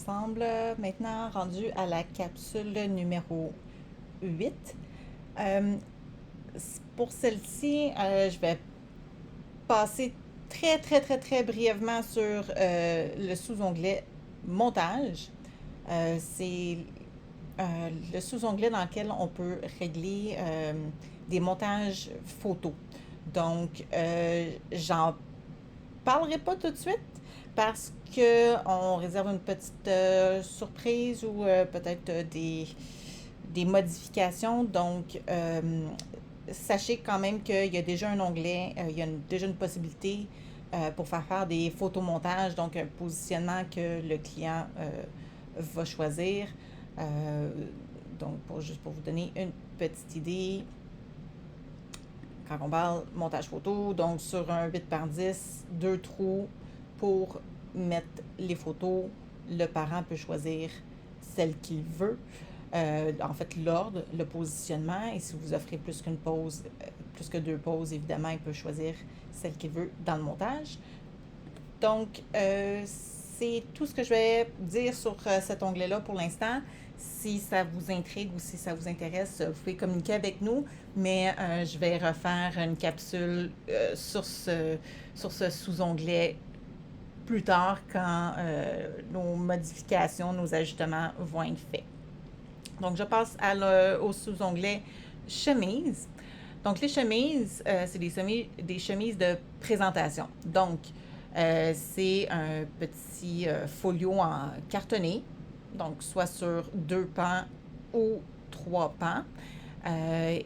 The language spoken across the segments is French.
ensemble maintenant rendu à la capsule numéro 8. Euh, pour celle-ci, je vais passer très brièvement sur le sous-onglet montage. C'est le sous-onglet dans lequel on peut régler des montages photos. Donc, j'en parlerai pas tout de suite parce que on réserve une petite surprise ou peut-être des modifications. Donc, sachez quand même qu'il y a déjà un onglet, il y a déjà une possibilité pour faire des photomontages, donc un positionnement que le client va choisir. Euh, donc, juste pour vous donner une petite idée, quand on parle montage photo, donc sur un 8 par 10, deux trous pour mettre les photos. Le parent peut choisir celle qu'il veut. En fait, l'ordre, le positionnement, et si vous offrez plus qu'une pause, plus que deux pauses, évidemment, il peut choisir celle qu'il veut dans le montage. Donc, c'est tout ce que je vais dire sur cet onglet-là pour l'instant. Si ça vous intrigue ou si ça vous intéresse, vous pouvez communiquer avec nous, mais je vais refaire une capsule sur ce sous-onglet plus tard quand nos modifications, nos ajustements vont être faits. Donc, je passe au sous-onglet chemise. Donc, les chemises, c'est des chemises de présentation. Donc, c'est un petit folio en cartonné, donc soit sur deux pans ou trois pans.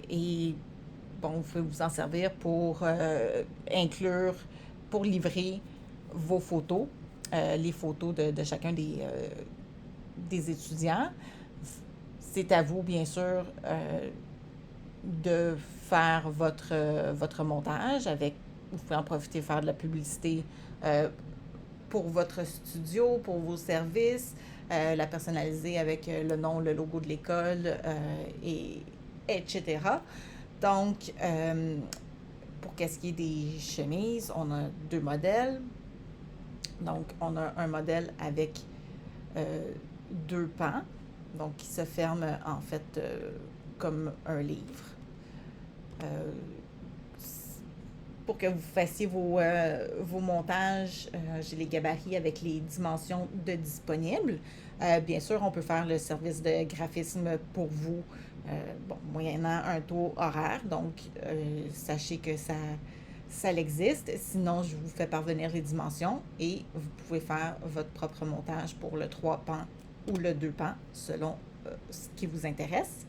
Et bon, vous pouvez vous en servir pour inclure, pour livrer vos photos, les photos de chacun des étudiants. C'est à vous, bien sûr, de faire votre montage avec, vous pouvez en profiter, faire de la publicité euh, pour votre studio, pour vos services, la personnaliser avec le nom, le logo de l'école, et etc. Donc, pour qu'est-ce qui est des chemises, on a deux modèles. Donc, on a un modèle avec deux pans, donc qui se ferme en fait comme un livre. Euh, pour que vous fassiez vos montages, j'ai les gabarits avec les dimensions de disponibles. Bien sûr, on peut faire le service de graphisme pour vous, bon, moyennant un taux horaire. Donc, sachez que ça existe. Sinon, je vous fais parvenir les dimensions et vous pouvez faire votre propre montage pour le 3 pans ou le 2 pans, selon ce qui vous intéresse.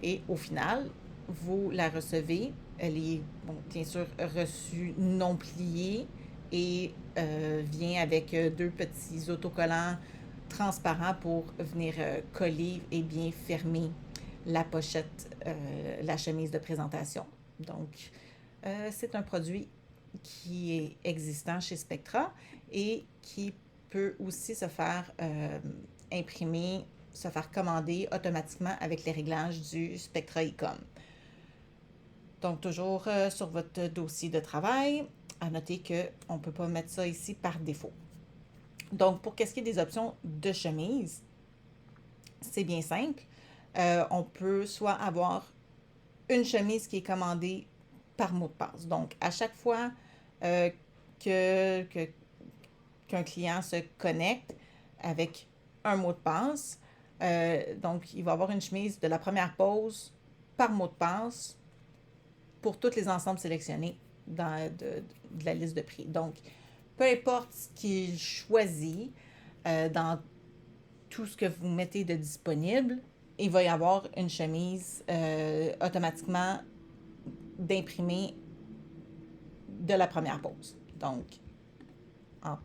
Et au final, vous la recevez. Elle est, bon, bien sûr, reçue non pliée et vient avec deux petits autocollants transparents pour venir coller et bien fermer la pochette, la chemise de présentation. Donc, c'est un produit qui est existant chez Spectra et qui peut aussi se faire imprimer, se faire commander automatiquement avec les réglages du Spectra Ecom. Donc, toujours sur votre dossier de travail, à noter qu'on ne peut pas mettre ça ici par défaut. Donc, pour qu'est-ce qui est des options de chemise, c'est bien simple. On peut soit avoir une chemise qui est commandée par mot de passe. Donc, à chaque fois euh, que, que, qu'un client se connecte avec un mot de passe, donc il va avoir une chemise de la première pause par mot de passe pour tous les ensembles sélectionnés de la liste de prix. Donc, peu importe ce qu'il choisit dans tout ce que vous mettez de disponible, il va y avoir une chemise automatiquement d'imprimée de la première pause. Donc, en,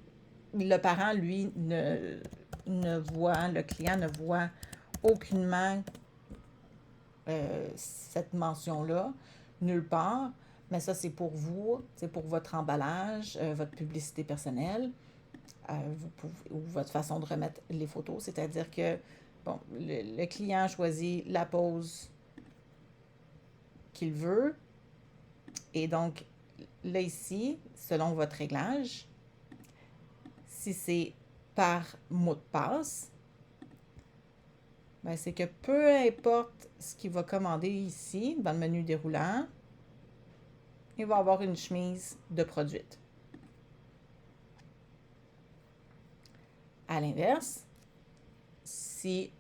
le parent, lui, le client ne voit aucunement cette mention-là, nulle part. Mais ça, c'est pour vous, c'est pour votre emballage, votre publicité personnelle, vous pouvez, ou votre façon de remettre les photos. C'est-à-dire que bon, le client choisit la pose qu'il veut. Et donc, là, ici, selon votre réglage, si c'est par mot de passe, ben, c'est que peu importe ce qu'il va commander ici, dans le menu déroulant, il va avoir une chemise de produite. À l'inverse, si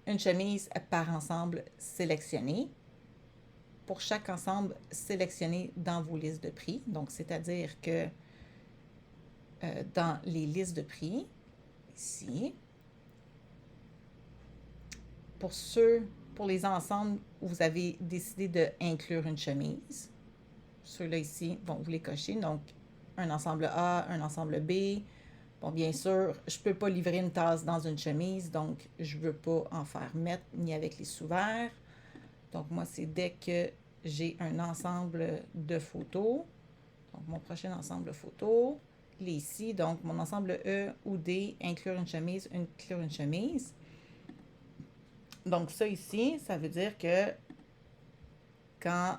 une chemise par ensemble sélectionné, pour chaque ensemble sélectionné dans vos listes de prix, donc c'est-à-dire que dans les listes de prix, ici, pour les ensembles où vous avez décidé d'inclure une chemise, ceux-là ici, bon, vous les cochez, donc un ensemble A, un ensemble B. Bon, bien sûr, je ne peux pas livrer une tasse dans une chemise, donc je ne veux pas en faire mettre ni avec les sous-verts. Donc moi, c'est dès que j'ai un ensemble de photos, donc mon prochain ensemble de photos, il est ici, donc mon ensemble E ou D, inclure une chemise, inclure une chemise. Donc ça ici, ça veut dire que quand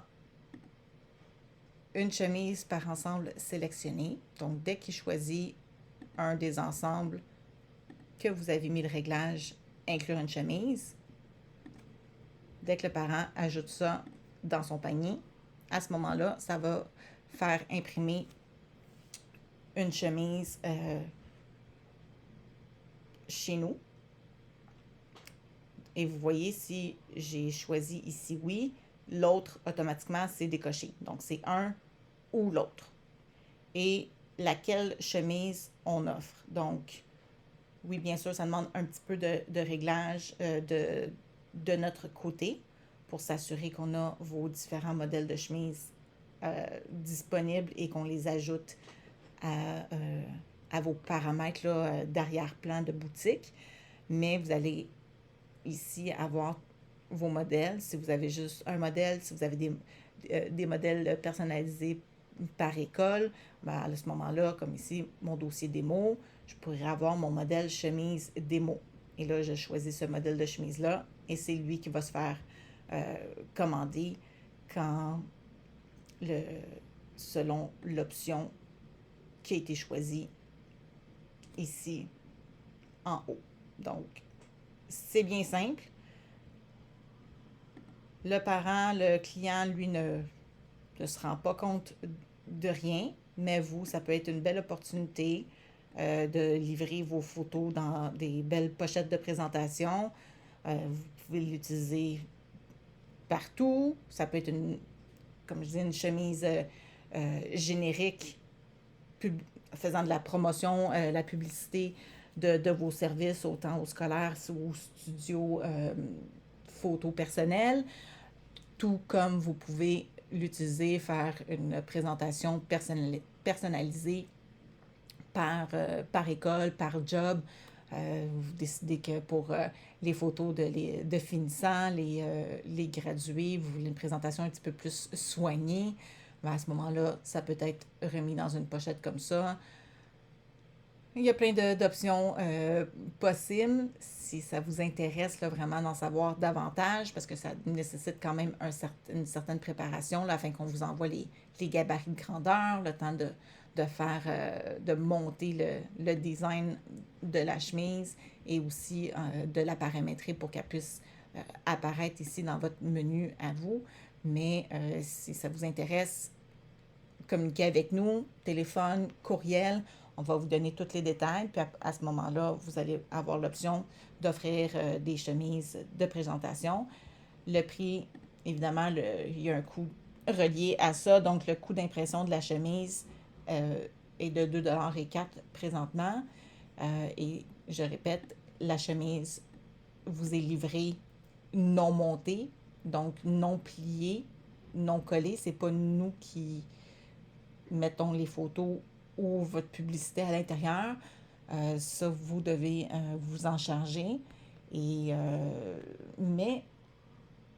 une chemise par ensemble sélectionné, donc dès qu'il choisit un des ensembles que vous avez mis le réglage inclure une chemise, dès que le parent ajoute ça dans son panier, à ce moment-là, ça va faire imprimer une chemise chez nous. Et vous voyez, si j'ai choisi ici oui, l'autre, automatiquement, c'est décoché. Donc, c'est un ou l'autre. Et laquelle chemise on offre. Donc, oui, bien sûr, ça demande un petit peu de réglage de notre côté pour s'assurer qu'on a vos différents modèles de chemises disponibles et qu'on les ajoute à vos paramètres d'arrière-plan de boutique. Mais vous allez ici avoir vos modèles. Si vous avez juste un modèle, si vous avez des modèles personnalisés par école, ben à ce moment-là, comme ici, mon dossier démo, je pourrais avoir mon modèle chemise démo. Et là, je choisis ce modèle de chemise-là et c'est lui qui va se faire commander quand selon l'option qui a été choisie ici en haut. Donc, c'est bien simple. Le parent, le client, lui, ne se rend pas compte de rien, mais vous, ça peut être une belle opportunité de livrer vos photos dans des belles pochettes de présentation. Vous pouvez l'utiliser partout. Ça peut être, comme je dis, une chemise générique faisant de la promotion, la publicité de vos services, autant aux scolaires ou aux studios photos personnelles, tout comme vous pouvez l'utiliser, faire une présentation personnalisée par école, par job. Vous décidez que pour les photos de finissants, les gradués, vous voulez une présentation un petit peu plus soignée. Ben à ce moment-là, ça peut être remis dans une pochette comme ça. Il y a plein d'options possibles si ça vous intéresse là, vraiment d'en savoir davantage parce que ça nécessite quand même une certaine préparation là, afin qu'on vous envoie les gabarits de grandeur, le temps de faire, de monter le design de la chemise et aussi de la paramétrer pour qu'elle puisse apparaître ici dans votre menu à vous. Mais si ça vous intéresse, communiquez avec nous, téléphone, courriel. On va vous donner tous les détails. Puis à ce moment-là, vous allez avoir l'option d'offrir des chemises de présentation. Le prix, évidemment, il y a un coût relié à ça. Donc, le coût d'impression de la chemise est de 2,04 $ présentement. Et je répète, la chemise vous est livrée non montée, donc non pliée, non collée. C'est pas nous qui mettons les photos ou votre publicité à l'intérieur. Ça, vous devez vous en charger. Mais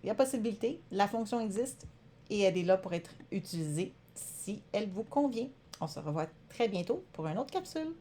il y a possibilité, la fonction existe et elle est là pour être utilisée si elle vous convient. On se revoit très bientôt pour une autre capsule.